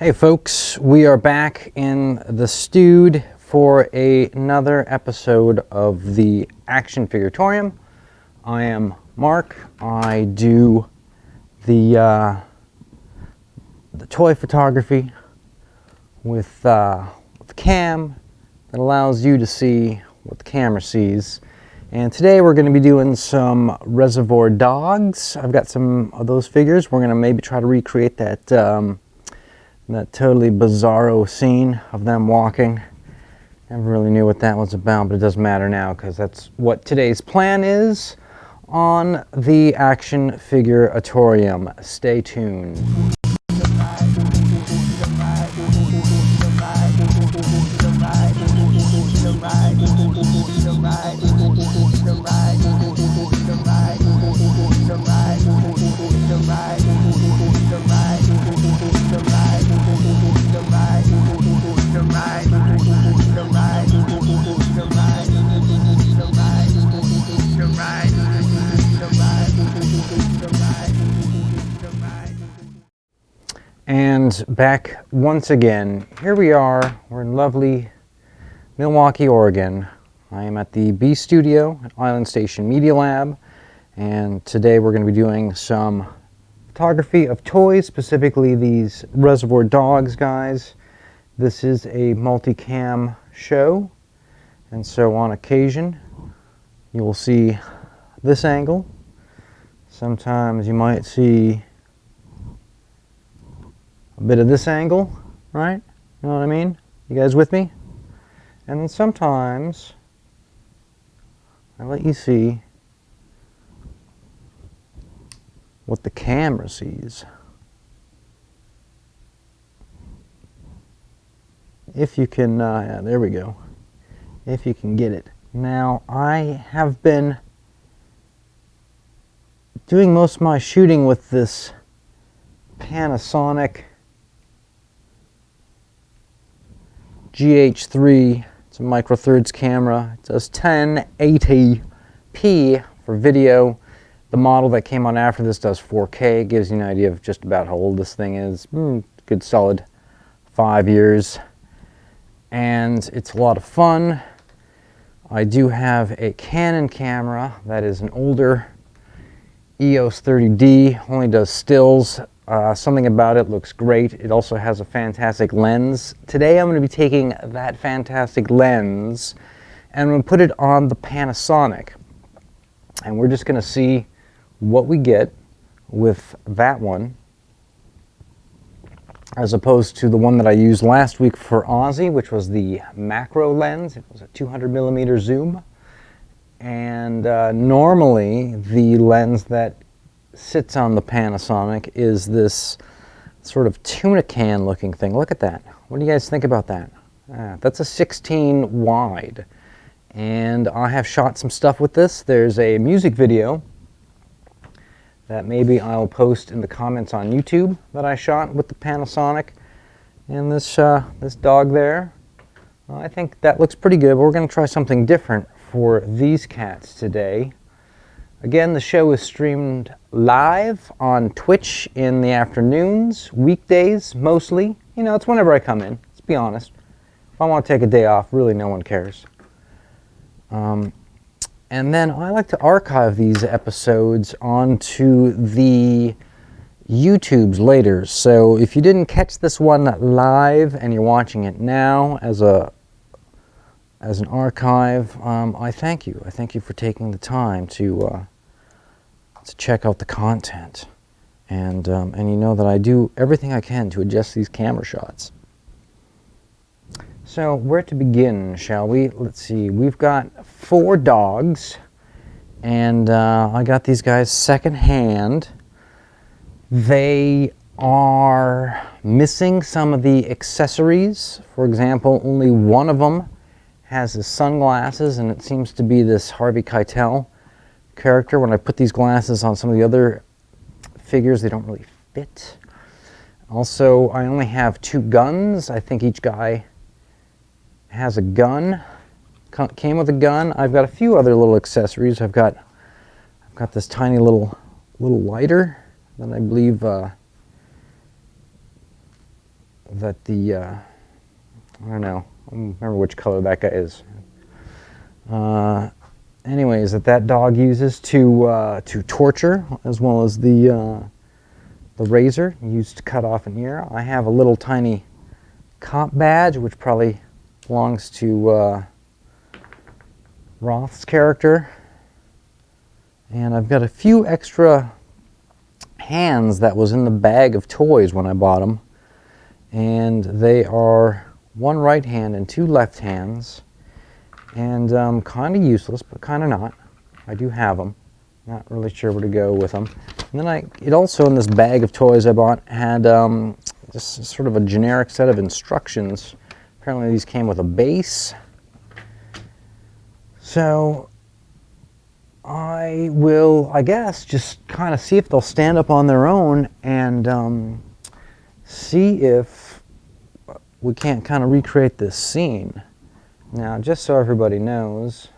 Hey folks, we are back in the stewed for another episode of the Action Figure-Atorium. I am Mark. I do the toy photography with the cam that allows you to see what the camera sees. And today we're going to be doing some Reservoir Dogs. I've got some of those figures. We're going to maybe try to recreate that totally bizarro scene of them walking. Never really knew what that was about, but it doesn't matter now because that's what today's plan is on the Action Figure-Atorium. Stay tuned. And back once again, here we are, we're in lovely Milwaukee, Oregon. I am at the B Studio at Island Station Media Lab, and today we're going to be doing some photography of toys, specifically these Reservoir Dogs guys. This is a multicam show, and so on occasion you will see this angle. Sometimes you might see a bit of this angle, right? You know what I mean? You guys with me? And then sometimes I let you see what the camera sees. If you can, yeah, there we go. If you can get it. Now, I have been doing most of my shooting with this Panasonic GH3. It's a Micro Four Thirds camera. It does 1080p for video. The model that came on after this does 4K. It gives you an idea of just about how old this thing is. Good solid 5 years. And it's a lot of fun. I do have a Canon camera that is an older EOS 30D, only does stills. Something about it looks great. It also has a fantastic lens. Today I'm going to be taking that fantastic lens and I'm going to put it on the Panasonic. And we're just going to see what we get with that one as opposed to the one that I used last week for Aussie, which was the macro lens. It was a 200mm zoom. And normally the lens that sits on the Panasonic is this sort of tuna can looking thing. Look at that. What do you guys think about that? That's a 16 wide. And I have shot some stuff with this. There's a music video that maybe I'll post in the comments on YouTube that I shot with the Panasonic. And this dog there, I think that looks pretty good. But we're going to try something different for these cats today. Again, the show is streamed live on Twitch in the afternoons, weekdays mostly. You know, it's whenever I come in, let's be honest. If I want to take a day off, really no one cares. And then I like to archive these episodes onto the YouTubes later. So if you didn't catch this one live and you're watching it now as an archive, I thank you. I thank you for taking the time to check out the content, and you know that I do everything I can to adjust these camera shots. So where to begin, shall we? Let's see. We've got 4 dogs, and I got these guys secondhand. They are missing some of the accessories. For example, only one of them has his sunglasses, and it seems to be this Harvey Keitel character. When I put these glasses on some of the other figures, they don't really fit. Also, I only have 2 guns. I think each guy has a gun. Came with a gun. I've got a few other little accessories. I've got this tiny little lighter that I believe that the, I don't know, I don't remember which color that guy is. Anyways, that dog uses to torture, as well as the razor used to cut off an ear. I have a little tiny cop badge, which probably belongs to Roth's character. And I've got a few extra hands that was in the bag of toys when I bought them. And they are one right hand and two left hands. And kind of useless, but kind of not. I do have them. Not really sure where to go with them. And then it also, in this bag of toys I bought, had just sort of a generic set of instructions. Apparently these came with a base. So I will, I guess, just kind of see if they'll stand up on their own and see if we can't kind of recreate this scene. Now, just so everybody knows,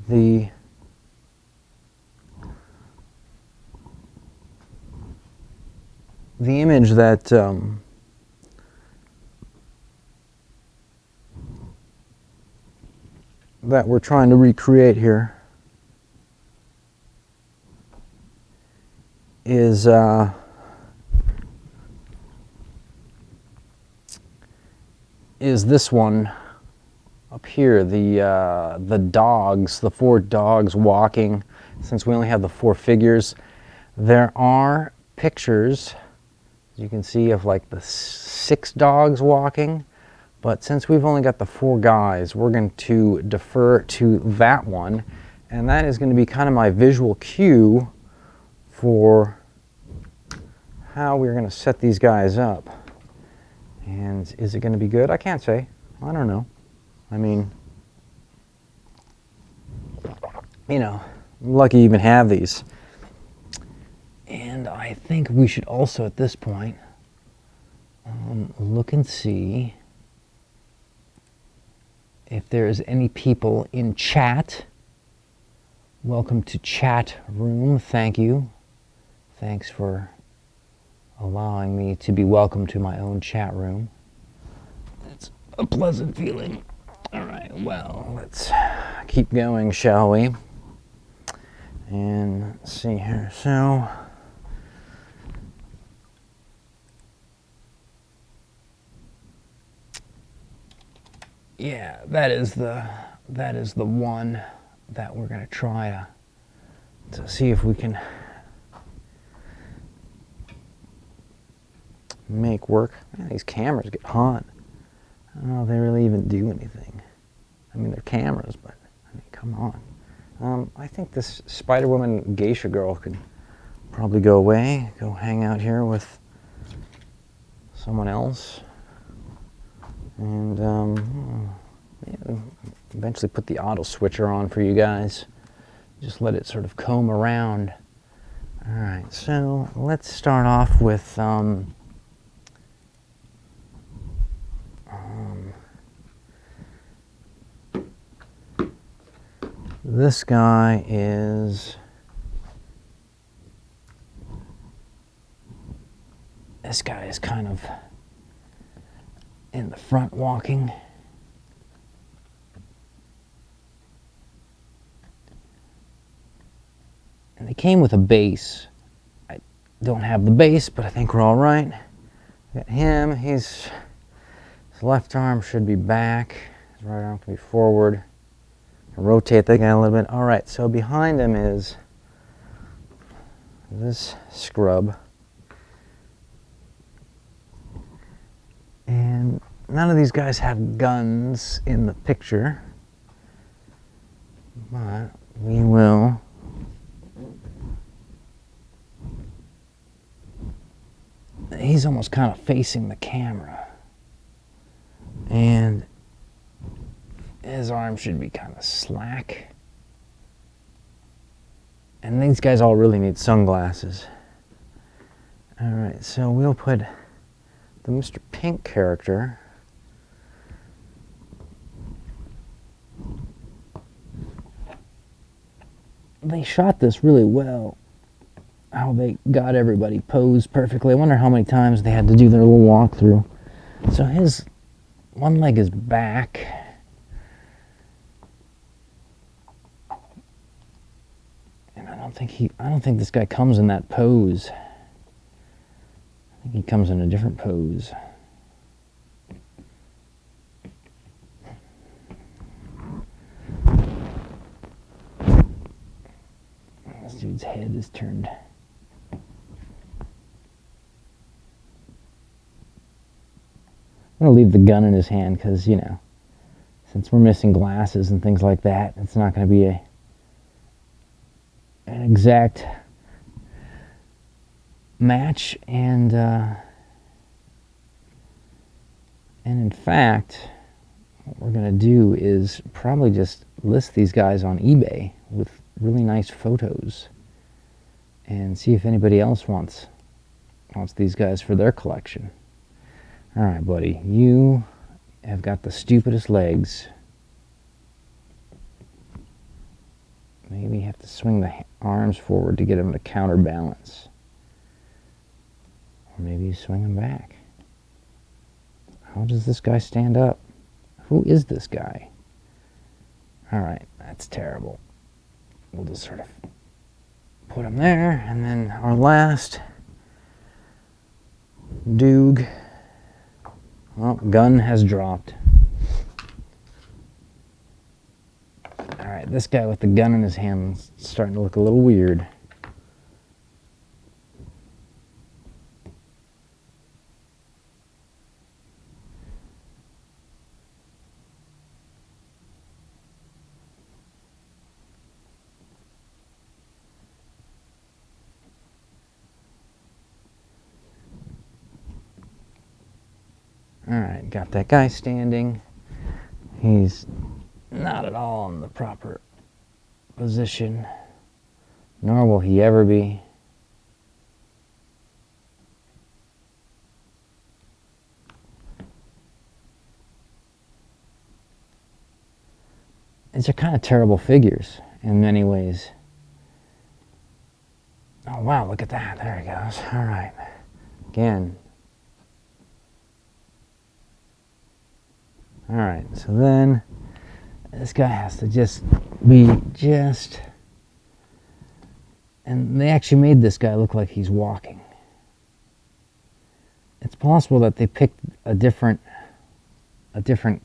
the image that that we're trying to recreate here is this one up here, the dogs, the 4 dogs walking. Since we only have the 4 figures, there are pictures, as you can see, of like the 6 dogs walking. But since we've only got the 4 guys, we're going to defer to that one, and that is going to be kind of my visual cue for how we're going to set these guys up. And is it going to be good? I can't say. I don't know. I mean, you know, I'm lucky to even have these. And I think we should also, at this point, look and see if there's any people in chat. Welcome to chat room. Thank you. Thanks for allowing me to be welcome to my own chat room. It's a pleasant feeling. All right, well, let's keep going, shall we? And let's see here. So, yeah, that is the one that we're going to try to see if we can make work. Man, these cameras get hot. I don't know if they really even do anything. I mean, they're cameras, but I mean, come on. I think this Spider-Woman geisha girl could probably go away, go hang out here with someone else, and yeah, eventually put the auto switcher on for you guys. Just let it sort of comb around. All right, so let's start off with this guy is kind of in the front walking. And they came with a base. I don't have the base, but I think we're all right. Got him. His left arm should be back. His right arm can be forward. Rotate that guy a little bit. All right, so behind him is this scrub. And none of these guys have guns in the picture, but we will he's almost kind of facing the camera, and his arm should be kind of slack. And these guys all really need sunglasses. All right, so we'll put the Mr. Pink character they shot this really well. how they got everybody posed perfectly. I wonder how many times they had to do their little walkthrough. So his one leg is back. And I don't think this guy comes in that pose. I think he comes in a different pose. This dude's head is turned. I'm going to leave the gun in his hand because, you know, since we're missing glasses and things like that, it's not going to be an exact match. And in fact, what we're going to do is probably just list these guys on eBay with really nice photos and see if anybody else wants these guys for their collection. All right, buddy, you have got the stupidest legs. Maybe you have to swing the arms forward to get them to counterbalance. Or maybe you swing them back. How does this guy stand up? Who is this guy? All right, that's terrible. We'll just sort of put him there, and then our last Doog. Well, gun has dropped. All right, this guy with the gun in his hand is starting to look a little weird. All right, got that guy standing. He's not at all in the proper position, nor will he ever be. These are kind of terrible figures in many ways. Oh wow, look at that, there he goes. All right, again. All right, so then this guy has to just be just, and they actually made this guy look like he's walking. It's possible that they picked a different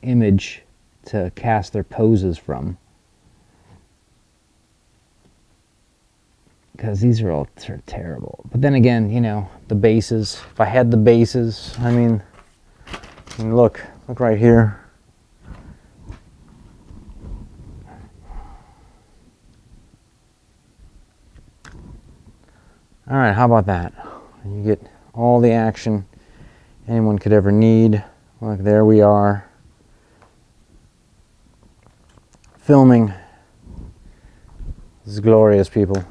image to cast their poses from, because these are all sort of terrible. But then again, you know, the bases, if I had the bases, I mean look right here. All right, how about that? You get all the action anyone could ever need. Look, there we are, filming. This is glorious, people.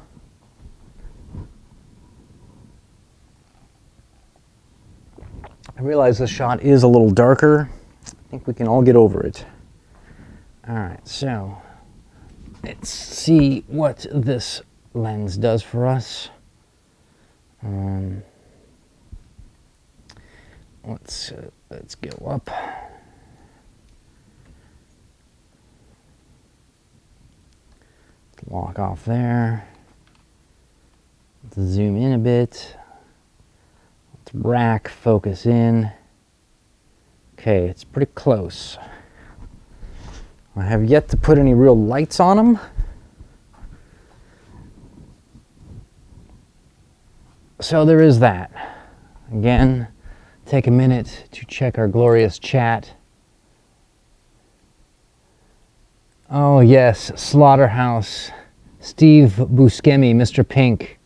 I realize this shot is a little darker. I think we can all get over it. All right, so let's see what this lens does for us. Let's go up. Walk off there. Let's zoom in a bit. Let's rack, focus in. Okay, it's pretty close. I have yet to put any real lights on them. So there is that. Again, take a minute to check our glorious chat. Oh yes, Slaughterhouse, Steve Buscemi, Mr. Pink.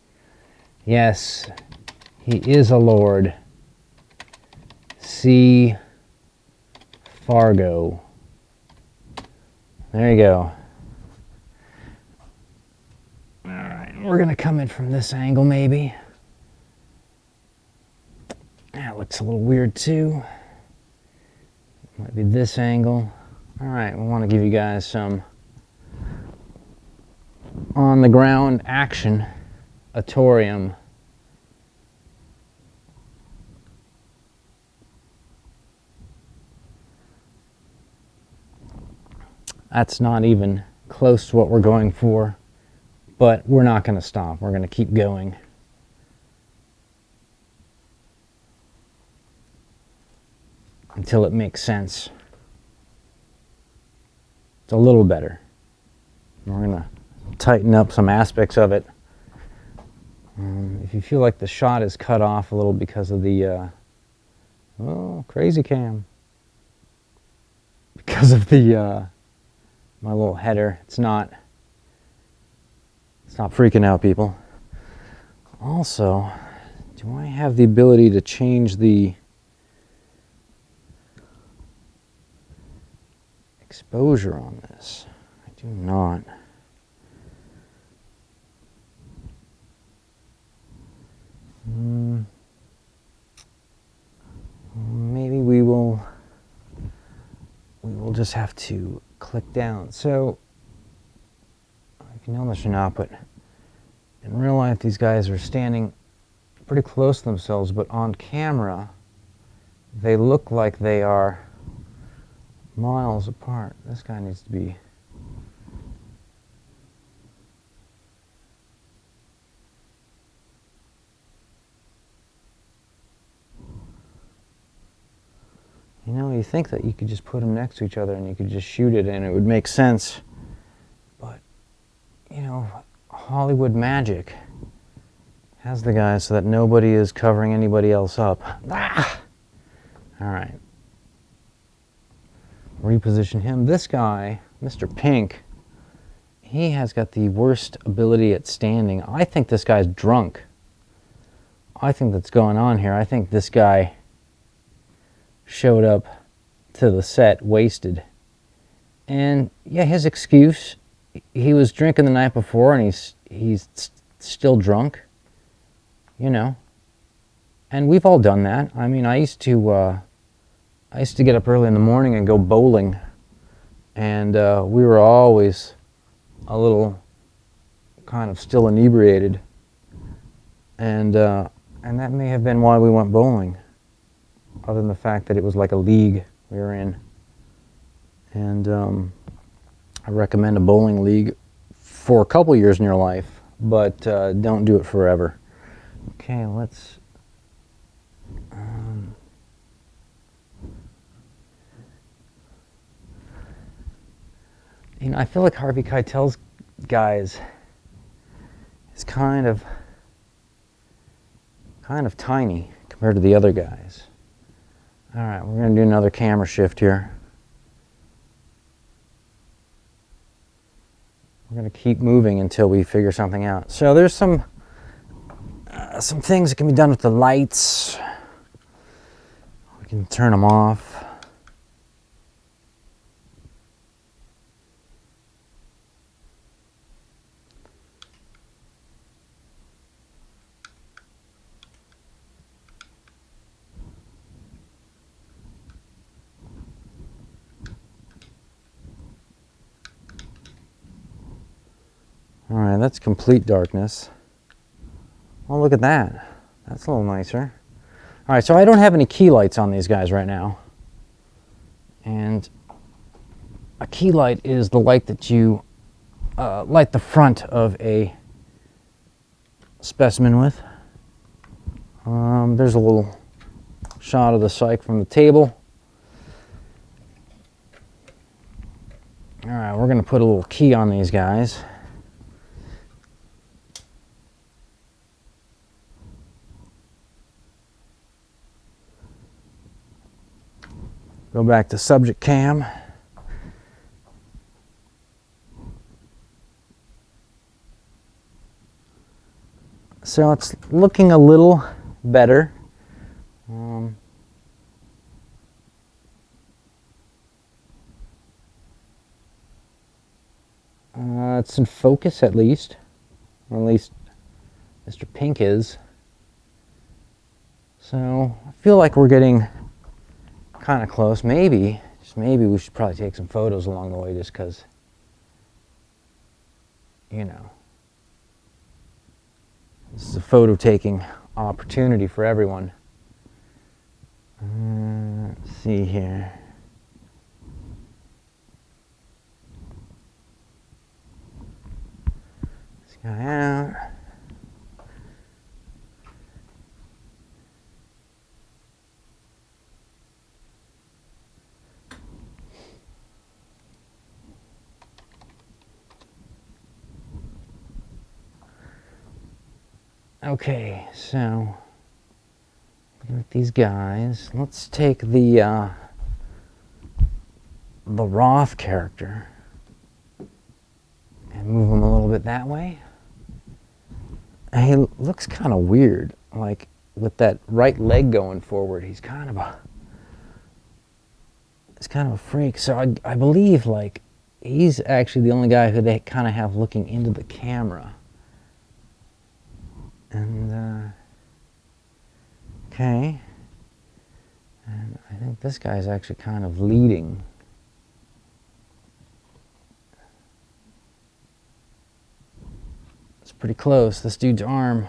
Yes, he is a lord. See Fargo. There you go. All right, we're gonna come in from this angle maybe. That looks a little weird too. Might be this angle. All right, we want to give you guys some on the ground action. Atorium. That's not even close to what we're going for, but we're not going to stop. We're going to keep going. Until it makes sense. It's a little better. We're going to tighten up some aspects of it. If you feel like the shot is cut off a little because of the oh, crazy cam, because of the my little header, it's not freaking out, people. Also, do I have the ability to change the exposure on this? I do not. Maybe we will just have to click down. So, if you know this or not, but in real life these guys are standing pretty close to themselves, but on camera they look like they are miles apart. This guy needs to be... You know, you think that you could just put them next to each other and you could just shoot it and it would make sense. But, you know, Hollywood magic has the guys so that nobody is covering anybody else up. Ah! All right. Reposition him. This guy, Mr. Pink, he has got the worst ability at standing. I think this guy's drunk. I think that's going on here. I think this guy showed up to the set wasted. And yeah, his excuse, he was drinking the night before and he's still drunk, you know. And we've all done that. I mean, I used to get up early in the morning and go bowling, and we were always a little kind of still inebriated, and that may have been why we went bowling, other than the fact that it was like a league we were in. And I recommend a bowling league for a couple years in your life, but don't do it forever. Okay, let's you know, I feel like Harvey Keitel's guys is kind of tiny compared to the other guys. All right, we're going to do another camera shift here. We're going to keep moving until we figure something out. So there's some things that can be done with the lights. We can turn them off. All right, that's complete darkness. Oh, look at that. That's a little nicer. All right, so I don't have any key lights on these guys right now. And a key light is the light that you light the front of a specimen with. There's a little shot of the cyc from the table. All right, we're going to put a little key on these guys. Go back to subject cam. So it's looking a little better. It's in focus at least. Or at least Mr. Pink is. So I feel like we're getting kind of close. Maybe, just maybe we should probably take some photos along the way just because, you know, this is a photo taking opportunity for everyone. Let's see here. guy out. Okay, so looking at these guys, let's take the Roth character and move him a little bit that way. And he looks kind of weird, like with that right leg going forward. He's kind of a freak. So I believe like he's actually the only guy who they kind of have looking into the camera. And okay, and I think this guy's actually kind of leading. It's pretty close. This dude's arm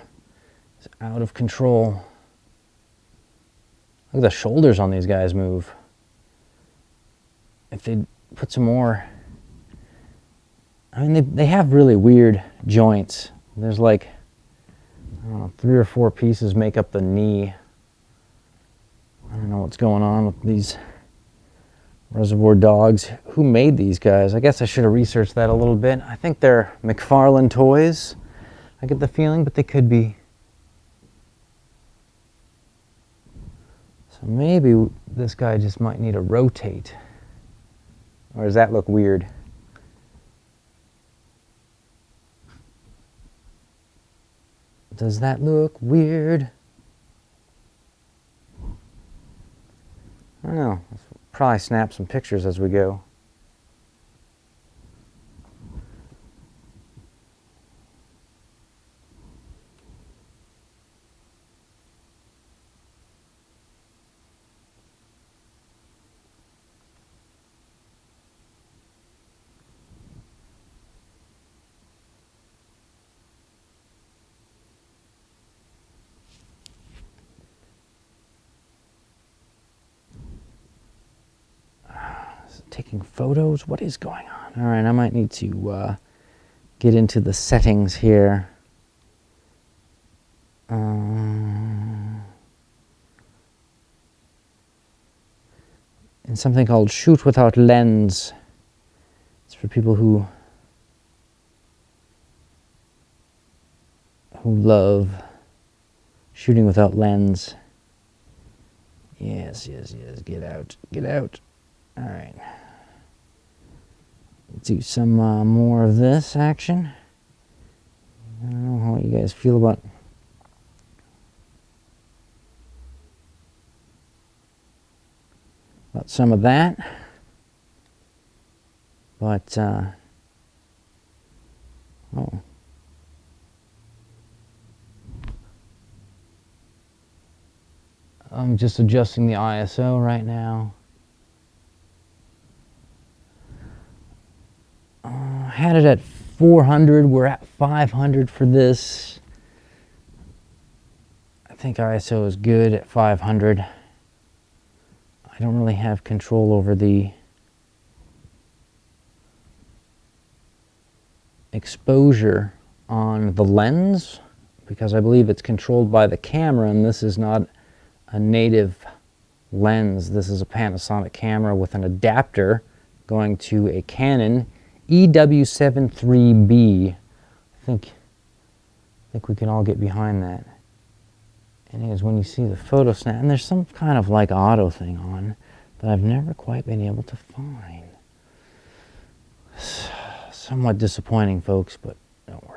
is out of control. Look at the shoulders on these guys move. If they put some more, I mean, they have really weird joints. There's like, I don't know, 3 or 4 pieces make up the knee. I don't know what's going on with these Reservoir Dogs. Who made these guys? I guess I should have researched that a little bit. I think they're McFarlane toys. I get the feeling, but they could be. So maybe this guy just might need a rotate. Or does that look weird? Does that look weird? I don't know. Let's probably snap some pictures as we go. Taking photos? What is going on? All right, I might need to get into the settings here. In something called shoot without lens. It's for people who love shooting without lens. Yes, yes, yes, get out, get out. All right. Do some more of this action. I don't know how you guys feel about some of that, but oh, I'm just adjusting the ISO right now. Had it at 400, we're at 500 for this. I think ISO is good at 500. I don't really have control over the exposure on the lens because I believe it's controlled by the camera, and this is not a native lens. This is a Panasonic camera with an adapter going to a Canon EW73B. I think we can all get behind that. And it is when you see the photo snap, and there's some kind of like auto thing on that I've never quite been able to find. Somewhat disappointing, folks, but don't worry.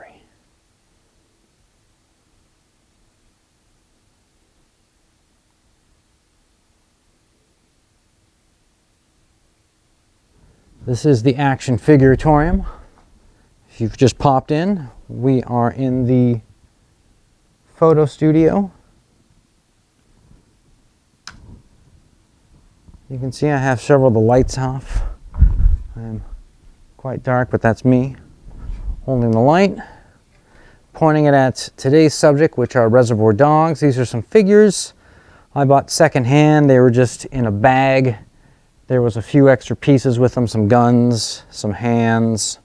This is the Action Figure-Atorium. If you've just popped in, we are in the photo studio. You can see I have several of the lights off. I'm quite dark, but that's me holding the light, pointing it at today's subject, which are Reservoir Dogs. These are some figures I bought secondhand. They were just in a bag. There was a few extra pieces with them, some guns, some hands,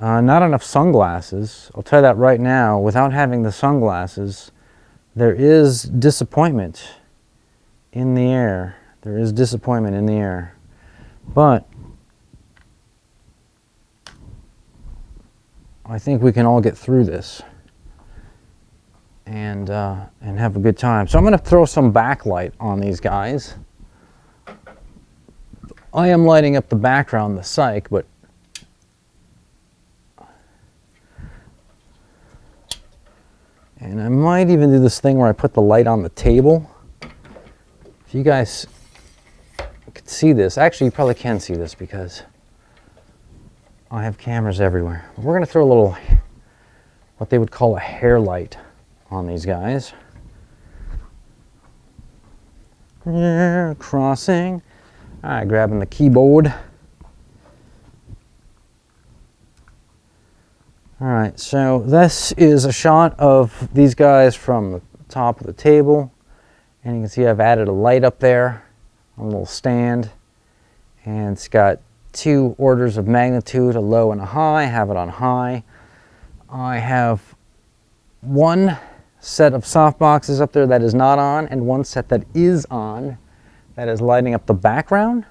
Not enough sunglasses. I'll tell you that right now. Without having the sunglasses, there is disappointment in the air. There is disappointment in the air. But I think we can all get through this and have a good time. So I'm going to throw some backlight on these guys. I am lighting up the background, the cyc, but and I might even do this thing where I put the light on the table. If you guys could see this, actually you probably can see this because I have cameras everywhere. We're going to throw a little, what they would call a hair light on these guys. Yeah, crossing. All right, grabbing the keyboard. All right, so this is a shot of these guys from the top of the table. And you can see I've added a light up there on a little stand. And it's got 2 orders of magnitude, a low and a high. I have it on high. I have 1 set of softboxes up there that is not on, and 1 set that is on, that is lighting up the background.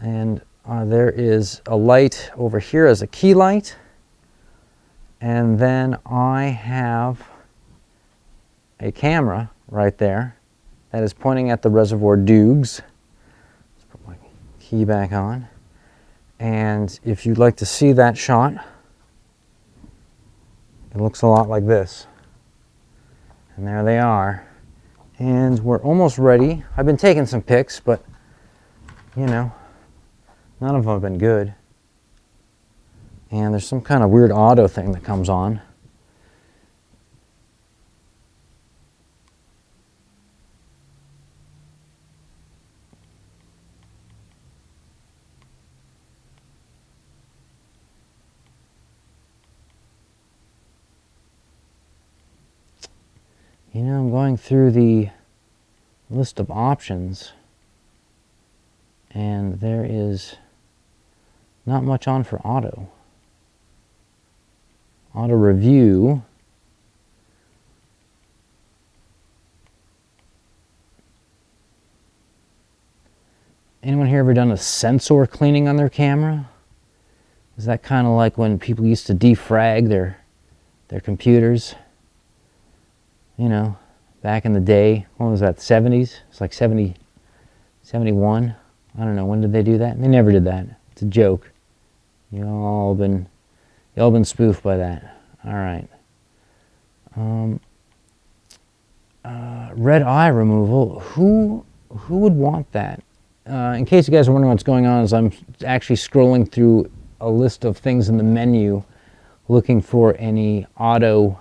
And there is a light over here as a key light. And then I have a camera right there that is pointing at the Reservoir Dogs. Let's put my key back on. And if you'd like to see that shot, it looks a lot like this. And there they are. And we're almost ready. I've been taking some pics, but you know, none of them have been good. And there's some kind of weird auto thing that comes on. You know, I'm going through the list of options, and there is not much on for auto. Auto review. Anyone here ever done a sensor cleaning on their camera? Is that kind of like when people used to defrag their computers? You know, back in the day, when was that, 70s? It's like 70, 71. I don't know, when did they do that? They never did that. It's a joke. Y'all been spoofed by that. All right. Red eye removal. Who would want that? In case you guys are wondering what's going on, is I'm actually scrolling through a list of things in the menu, looking for any auto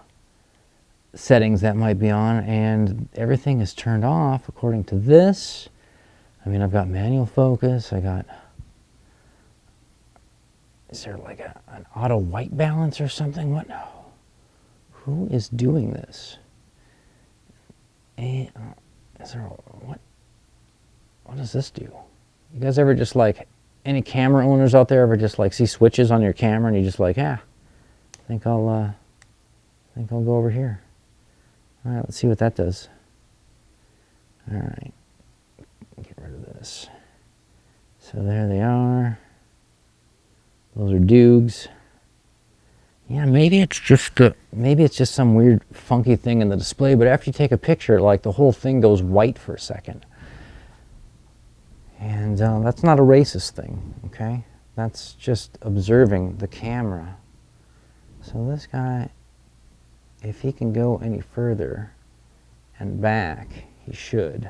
settings that might be on, and everything is turned off according to this. I mean, I've got manual focus. I got. Is there like an auto white balance or something? What? No. Who is doing this? Is there what? What does this do? You guys ever just like, any camera owners out there ever just like see switches on your camera and you just like, I think I'll go over here. All right, let's see what that does. All right, get rid of this. So there they are. Those are Doogs. Yeah, maybe it's just some weird funky thing in the display, but after you take a picture, like the whole thing goes white for a second. And that's not a racist thing, okay? That's just observing the camera. So this guy, if he can go any further and back, he should.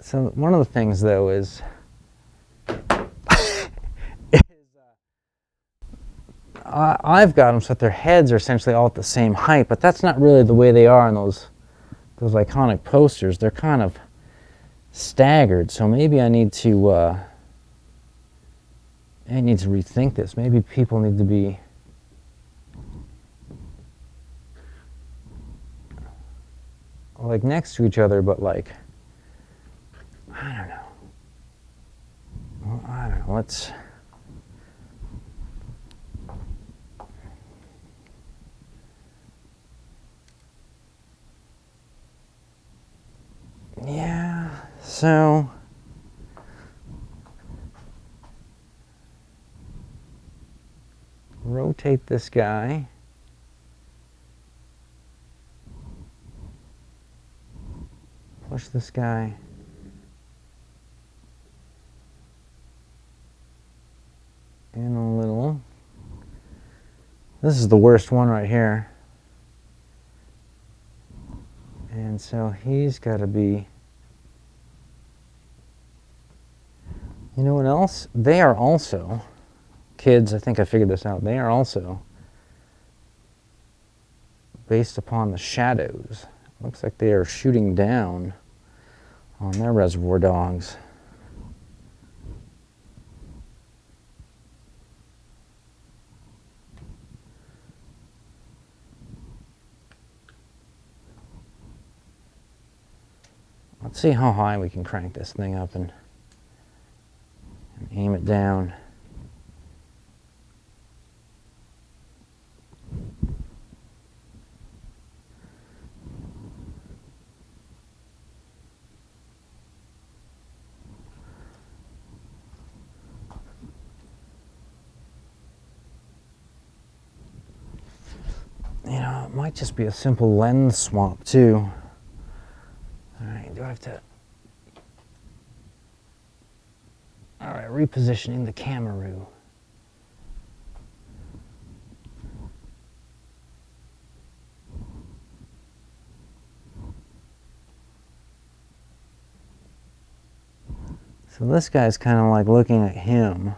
So one of the things, though, is I've got them so that their heads are essentially all at the same height, but that's not really the way they are in those iconic posters. They're kind of staggered, so maybe I need to rethink this. Maybe people need to be like next to each other, but like, I don't know. let's... Yeah, so... rotate this guy. Push this guy. In a little. This is the worst one right here. And so he's got to be... You know what else? They are also... Kids, I think I figured this out. They are also based upon the shadows. Looks like they are shooting down on their Reservoir Dogs. Let's see how high we can crank this thing up and aim it down. You know, it might just be a simple lens swap too. All right, do I have to... All right, repositioning the camera. So this guy's kind of like looking at him.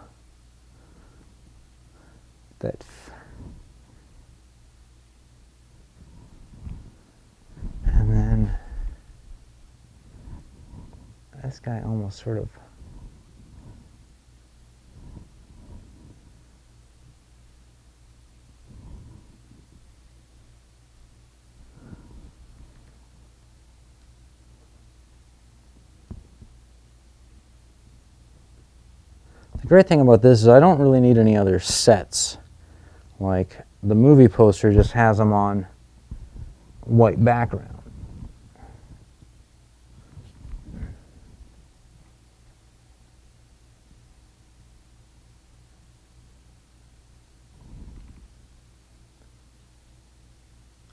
And then this guy almost sort of... The great thing about this is I don't really need any other sets. Like the movie poster just has them on white background.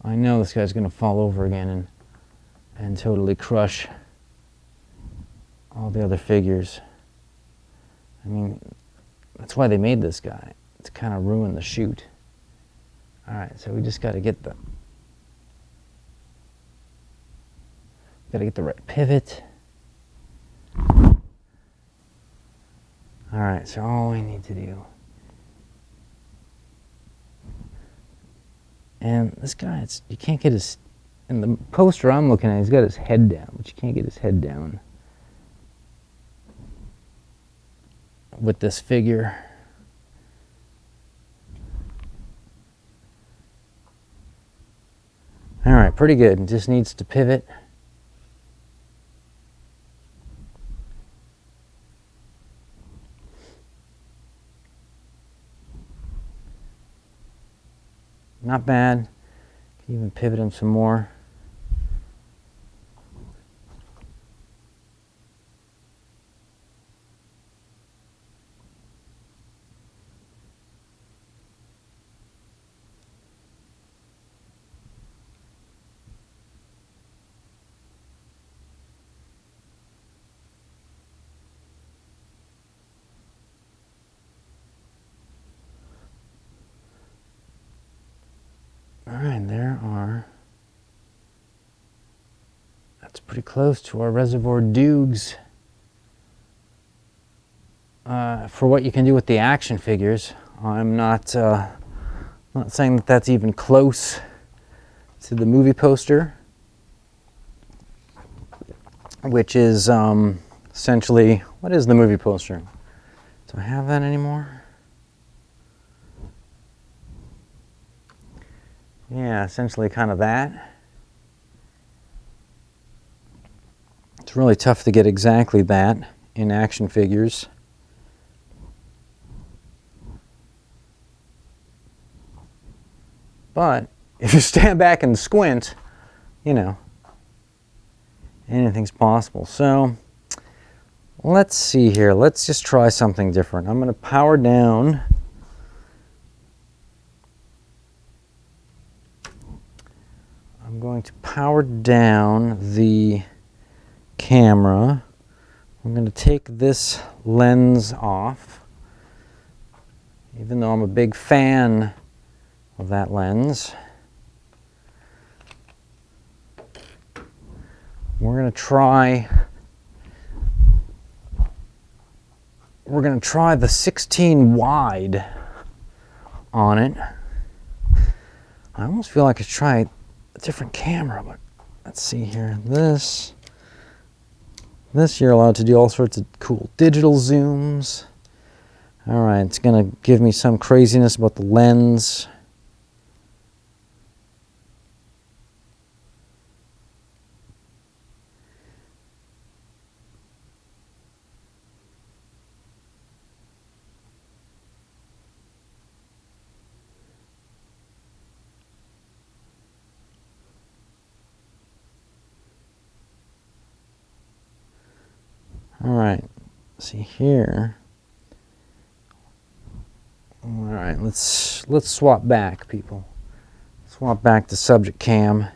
I know this guy's going to fall over again and totally crush all the other figures. I mean, that's why they made this guy, to kind of ruin the shoot. All right, so we just got to get the right pivot. All right, so all we need to do. And this guy, you can't get his, in the poster I'm looking at, he's got his head down, but you can't get his head down with this figure. All right, pretty good. It just needs to pivot. Not bad. Can even pivot him some more. All right, that's pretty close to our Reservoir Dogs. For what you can do with the action figures, I'm not saying that that's even close to the movie poster, which is essentially, what is the movie poster? Do I have that anymore? Yeah, essentially kind of that. It's really tough to get exactly that in action figures. But if you stand back and squint, you know, anything's possible. So let's see here. Let's just try something different. I'm going to power down. I'm going to power down the camera. I'm going to take this lens off, even though I'm a big fan of that lens. We're going to try the 16 wide on it. I almost feel like I should try a different camera, but let's see here. This you're allowed to do all sorts of cool digital zooms. All right, it's going to give me some craziness about the lens. All right, see here. All right, let's swap back, people. Swap back to subject cam.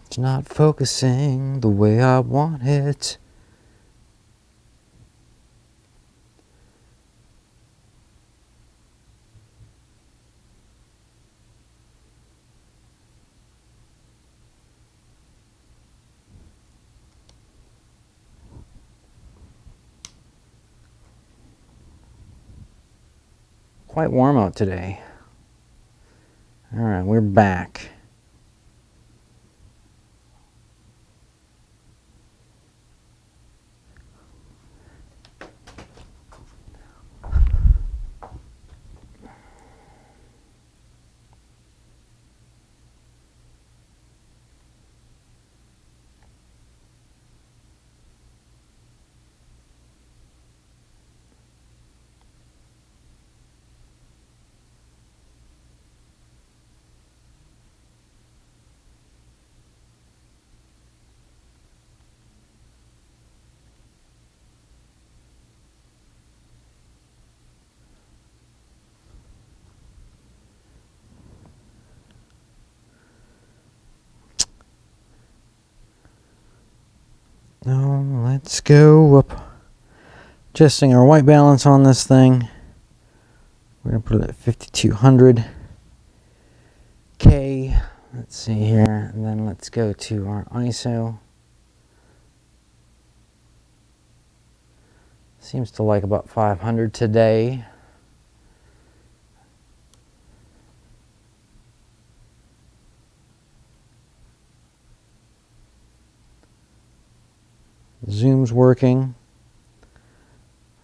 It's not focusing the way I want it. Quite warm out today. All right, we're back. Now let's go up. Adjusting our white balance on this thing. We're going to put it at 5200 K. Let's see here. And then let's go to our ISO. Seems to like about 500 today. Zoom's working.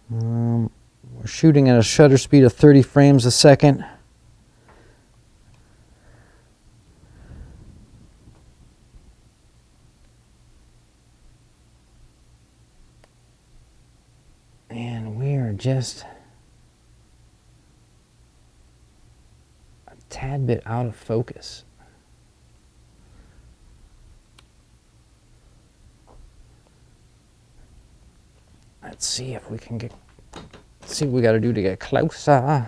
We're shooting at a shutter speed of 30 frames a second. And we are just a tad bit out of focus. Let's see if we can get, see what we got to do to get closer.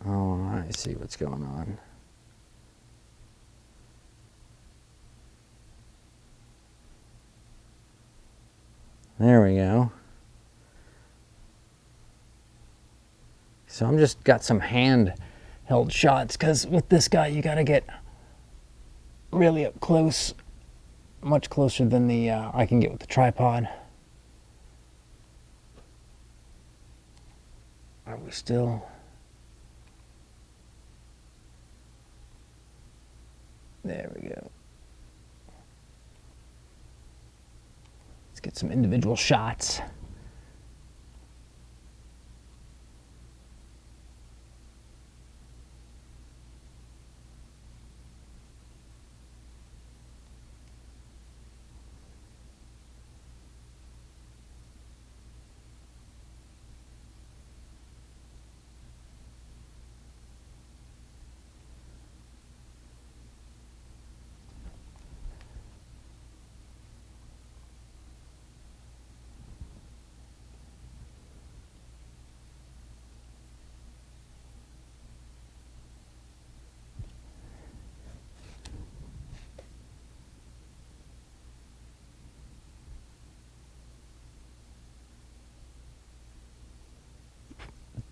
Oh, I see what's going on. There we go. So I'm just got some hand-held shots because with this guy you got to get really up close, much closer than the I can get with the tripod. Are we still? There we go. Let's get some individual shots.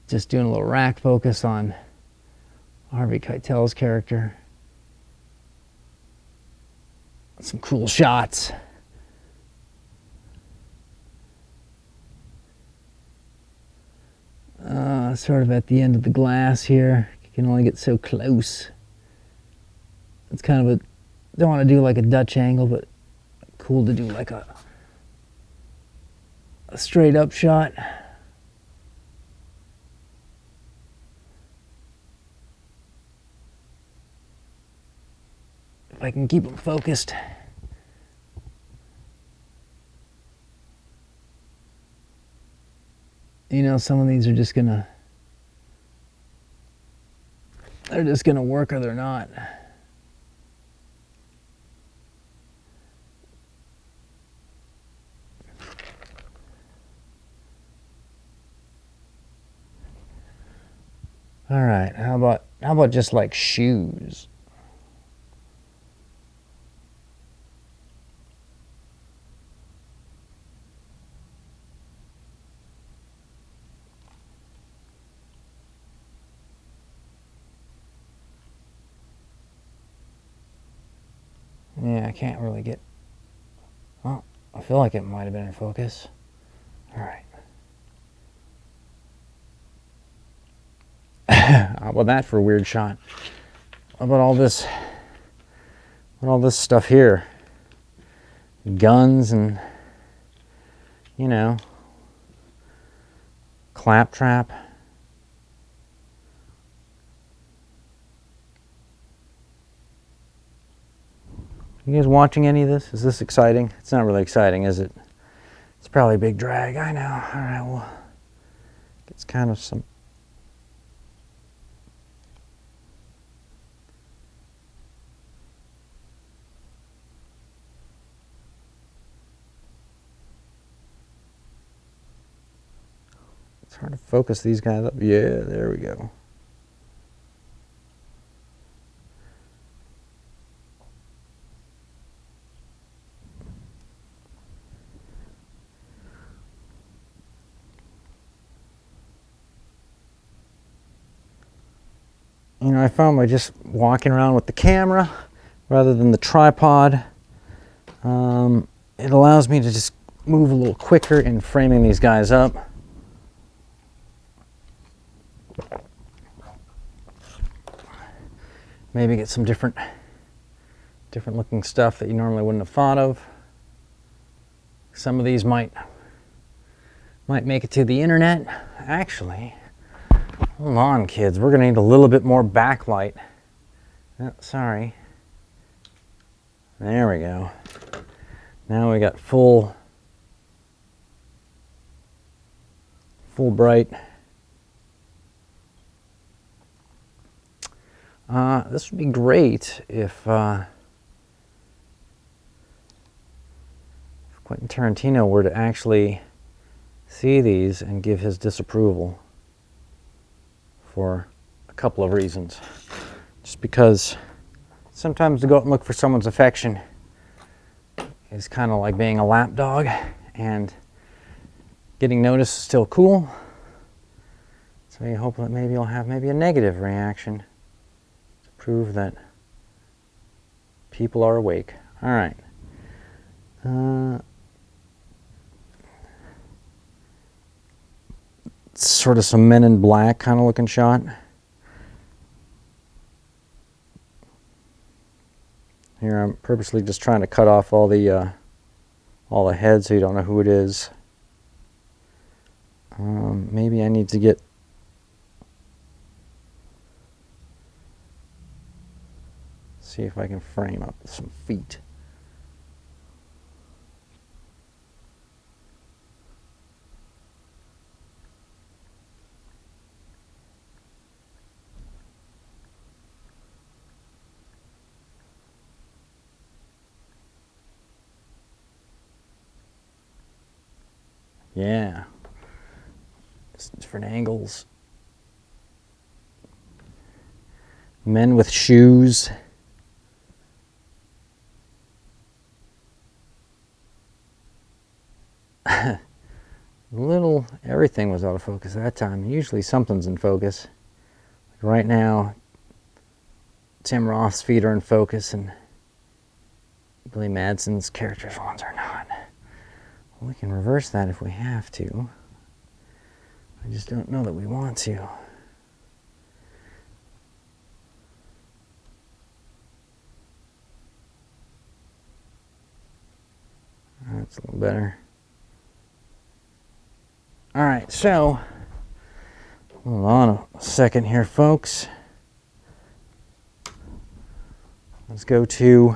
Just doing a little rack focus on Harvey Keitel's character. Some cool shots. Sort of at the end of the glass here. You can only get so close. It's kind of a, don't want to do like a Dutch angle, but cool to do like a straight up shot. If I can keep them focused. You know, some of these are just gonna, they're just gonna work or they're not. All right, how about just like shoes? Yeah, I can't really get, well, I feel like it might have been in focus. All right. How about that for a weird shot? How about all this, stuff here? Guns and, you know, claptrap. You guys watching any of this? Is this exciting? It's not really exciting, is it? It's probably a big drag, I know. All right, well, it's kind of some... It's hard to focus these guys up. Yeah, there we go. You know, I found by just walking around with the camera rather than the tripod, it allows me to just move a little quicker in framing these guys up. Maybe get some different looking stuff that you normally wouldn't have thought of. Some of these might make it to the internet. Actually, hold on, kids. We're gonna need a little bit more backlight. Oh, sorry. There we go. Now we got full bright. This would be great if Quentin Tarantino were to actually see these and give his disapproval for a couple of reasons. Just because sometimes to go out and look for someone's affection is kind of like being a lapdog, and getting noticed is still cool. So you hope that maybe you'll have maybe a negative reaction to prove that people are awake. All right. sort of some Men in Black kind of looking shot. Here I'm purposely just trying to cut off all the heads so you don't know who it is. Maybe I need to get see if I can frame up some feet. Yeah, just different angles. Men with shoes. Everything was out of focus at that time. Usually something's in focus. Like right now, Tim Roth's feet are in focus and Billy Madsen's character's ones are not. We can reverse that if we have to. I just don't know that we want to. That's a little better. All right, so hold on a second here, folks. Let's go to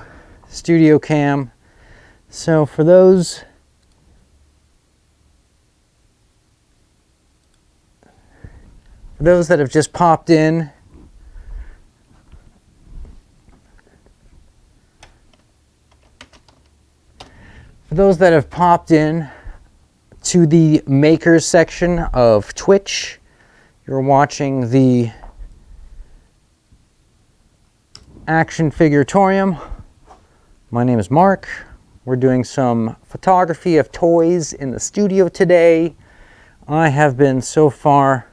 Studio Cam. So for those that have just popped in, to the makers section of Twitch, you're watching the Action Figure-Atorium. My name is Mark. We're doing some photography of toys in the studio today. I have been so far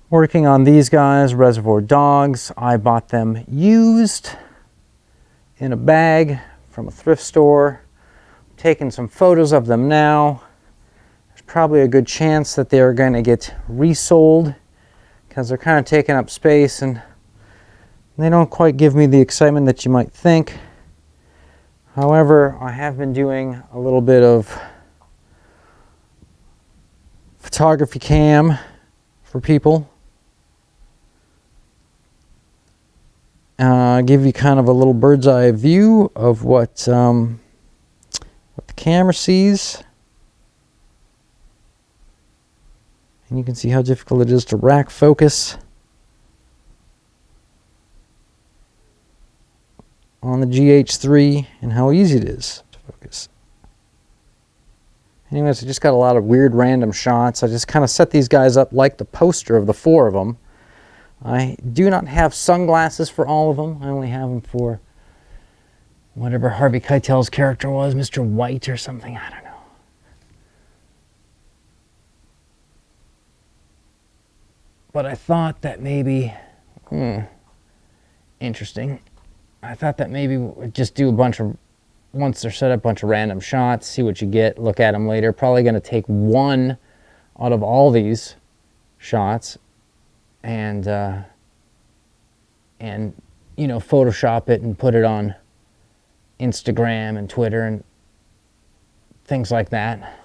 working on these guys, Reservoir Dogs. I bought them used in a bag from a thrift store. Taking some photos of them now. There's probably a good chance that they're going to get resold because they're kind of taking up space and they don't quite give me the excitement that you might think. However, I have been doing a little bit of photography cam for people. Give you kind of a little bird's eye view of what the camera sees. And you can see how difficult it is to rack focus on the GH3 and how easy it is to focus. Anyways, I just got a lot of weird random shots. I just kind of set these guys up like the poster of the four of them. I do not have sunglasses for all of them. I only have them for whatever Harvey Keitel's character was, Mr. White or something, I don't know. But I thought that maybe, interesting. I thought that maybe we'd just do a bunch of, once they're set up, a bunch of random shots, see what you get, look at them later. Probably going to take one out of all these shots and you know, Photoshop it and put it on Instagram and Twitter and things like that.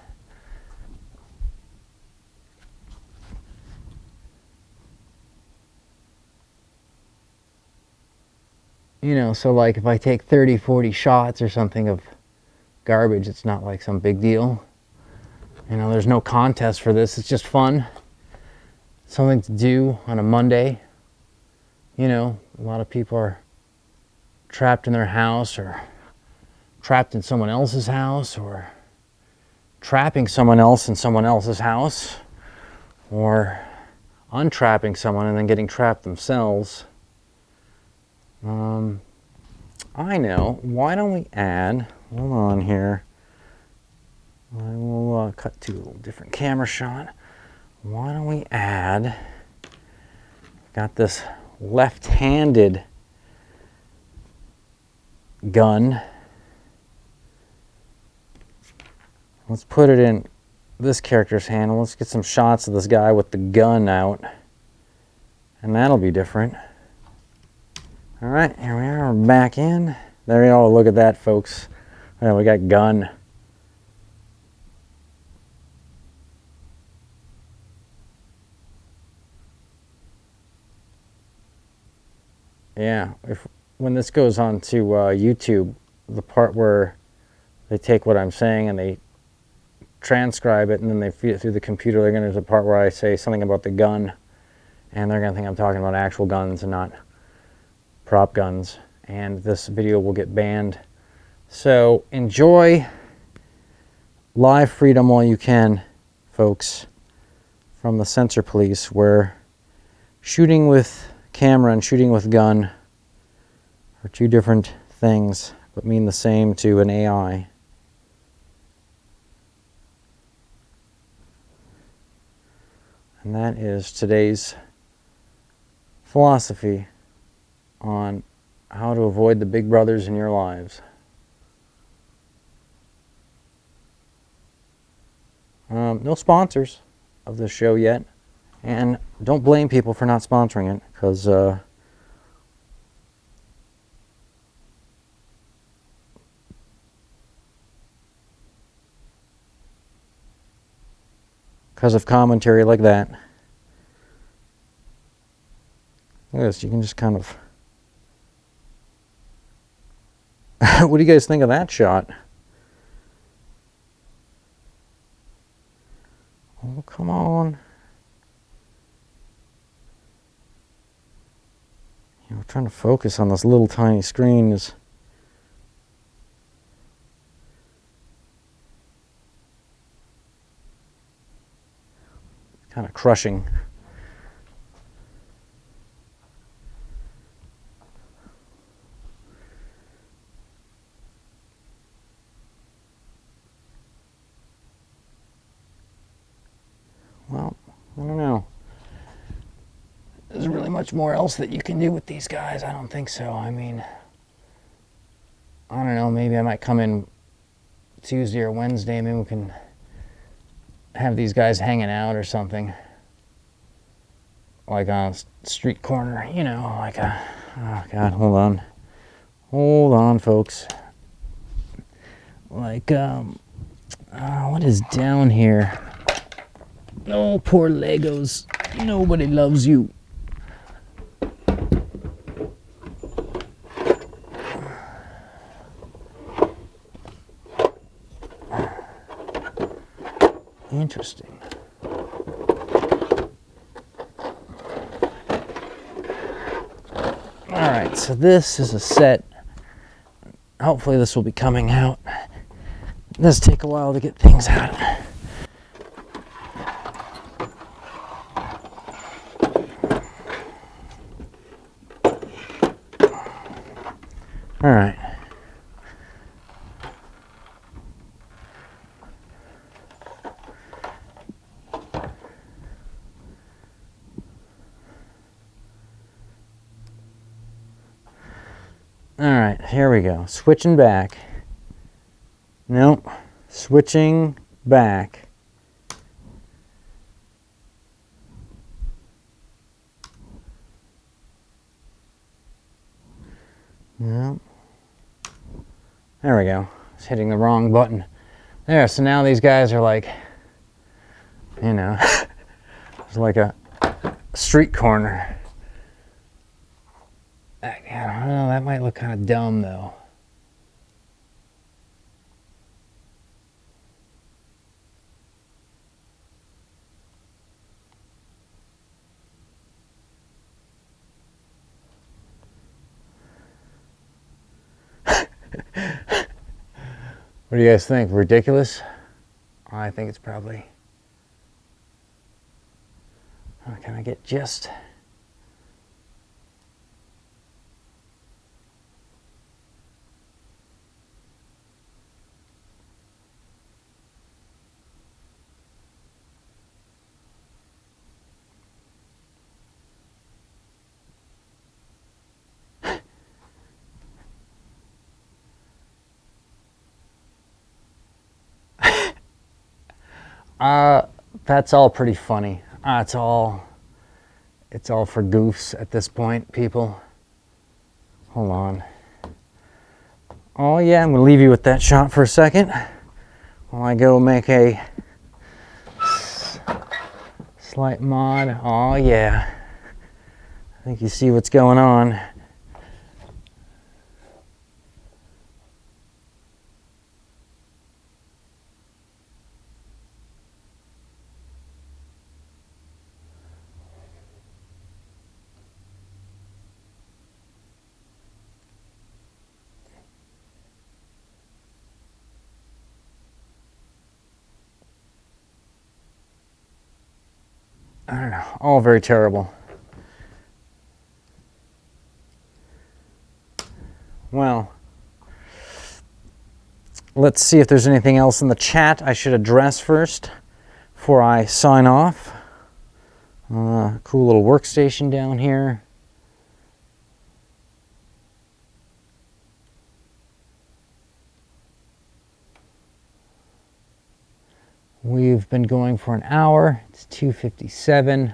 You know, so like if I take 30, 40 shots or something of garbage, it's not like some big deal. You know, there's no contest for this. It's just fun. Something to do on a Monday. You know, a lot of people are trapped in their house or trapped in someone else's house or trapping someone else in someone else's house or untrapping someone and then getting trapped themselves. I know. Why don't we add, hold on here. I will cut to a little different camera shot. Why don't we add, got this left-handed gun. Let's put it in this character's handle. Let's get some shots of this guy with the gun out, and that'll be different. All right, here we are, we're back in. There you go, look at that, folks. We got gun. Yeah, when this goes on to YouTube, the part where they take what I'm saying and they transcribe it and then they feed it through the computer, they're going to, there's a part where I say something about the gun, and they're going to think I'm talking about actual guns and not prop guns, and this video will get banned. So enjoy live freedom while you can, folks, from the censor police, where shooting with camera and shooting with gun are two different things but mean the same to an AI. And that is today's philosophy on how to avoid the big brothers in your lives. No sponsors of this show yet, and don't blame people for not sponsoring it, because of commentary like that. Look at this, you can just kind of what do you guys think of that shot? Oh, come on. You know, trying to focus on this little tiny screen is kind of crushing. Well, I don't know. Is there really much more else that you can do with these guys? I don't think so. I mean, I don't know, maybe I might come in Tuesday or Wednesday, maybe we can have these guys hanging out or something. Like on a street corner, you know, like a, oh God, hold on. Hold on, folks. Like, what is down here? Oh, poor Legos. Nobody loves you. Interesting. Alright, so this is a set. Hopefully this will be coming out. It does take a while to get things out. Alright. Alright, here we go. Switching back. Nope. Switching back. Nope. There we go. I was hitting the wrong button. There, so now these guys are like, you know, it's like a street corner. I don't know, that might look kind of dumb though. What do you guys think? Ridiculous? I think it's probably... Oh, can I get just... That's all pretty funny. It's all for goofs at this point, people. Hold on. Oh yeah, I'm gonna leave you with that shot for a second while I go make a slight mod. Oh yeah. I think you see what's going on. I don't know, all very terrible. Well, let's see if there's anything else in the chat I should address first before I sign off. Cool little workstation down here. We've been going for an hour. It's 2:57.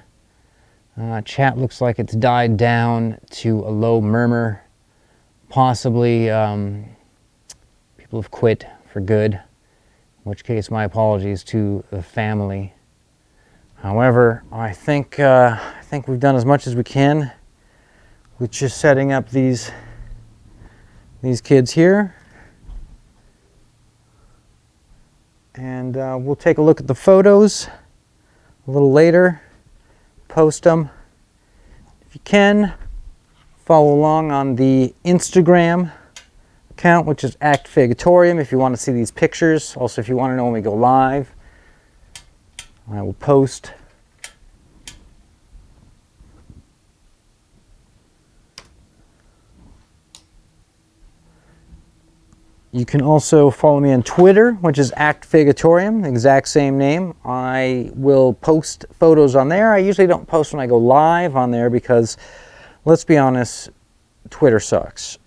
Chat looks like it's died down to a low murmur. Possibly people have quit for good, in which case my apologies to the family. However, I think we've done as much as we can with just setting up these kids here. And we'll take a look at the photos a little later, post them. If you can, follow along on the Instagram account, which is Figure-Atorium, if you want to see these pictures. Also, if you want to know when we go live, I will post. You can also follow me on Twitter, which is Figure-Atorium, the exact same name. I will post photos on there. I usually don't post when I go live on there because, let's be honest, Twitter sucks.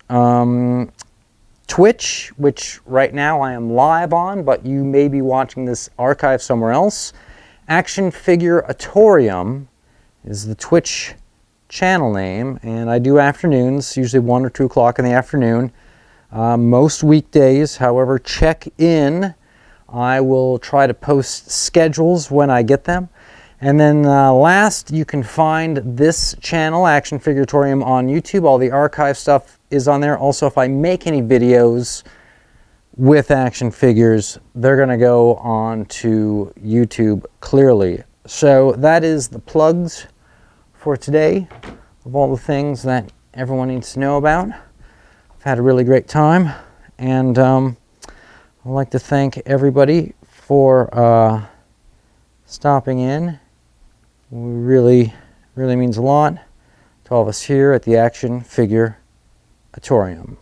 Twitch, which right now I am live on, but you may be watching this archive somewhere else. Figure-Atorium is the Twitch channel name, and I do afternoons, usually 1 or 2 o'clock in the afternoon. Most weekdays, however, check in. I will try to post schedules when I get them. And then last, you can find this channel, Figure-Atorium, on YouTube. All the archive stuff is on there. Also, if I make any videos with action figures, they're going to go on to YouTube clearly. So that is the plugs for today of all the things that everyone needs to know about. Had a really great time, and I'd like to thank everybody for stopping in. It really means a lot to all of us here at the Figure-Atorium.